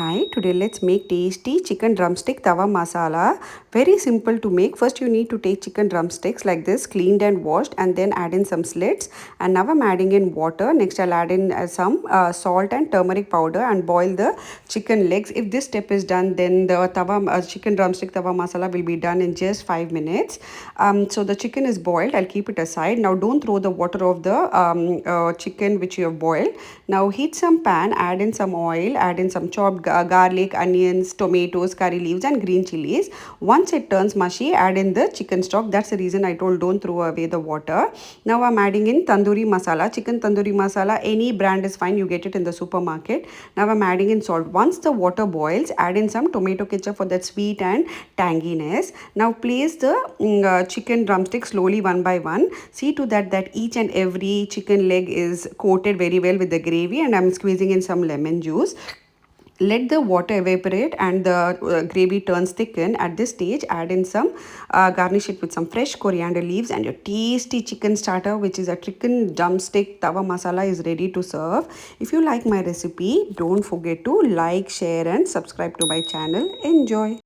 Hi, today let's make tasty chicken drumstick tawa masala. Very simple to make. First you need to take chicken drumsticks like this, cleaned and washed, and then add in some slits. And now I'm adding in water. Next I'll add in some salt and turmeric powder and boil the chicken legs. If this step is done, then the chicken drumstick tawa masala will be done in just 5 minutes. So the chicken is boiled. I'll keep it aside. Now don't throw the water of the chicken which you have boiled. Now heat some pan, add in some oil, add in some chopped garlic, onions, tomatoes, curry leaves and green chilies. Once it turns mushy, add in the chicken stock. That's the reason I told don't throw away the water. Now I'm adding in tandoori masala, chicken tandoori masala. Any brand is fine, you get it in the supermarket. Now I'm adding in salt. Once the water boils, add in some tomato ketchup for that sweet and tanginess. Now place the chicken drumstick slowly one by one. See to that each and every chicken leg is coated very well with the gravy, and I'm squeezing in some lemon juice. Let the water evaporate and the gravy turns thicken. At this stage, add in some garnish it with some fresh coriander leaves, and your tasty chicken starter, which is a chicken drumstick tawa masala, is ready to serve. If you like my recipe, don't forget to like, share and subscribe to my channel. Enjoy.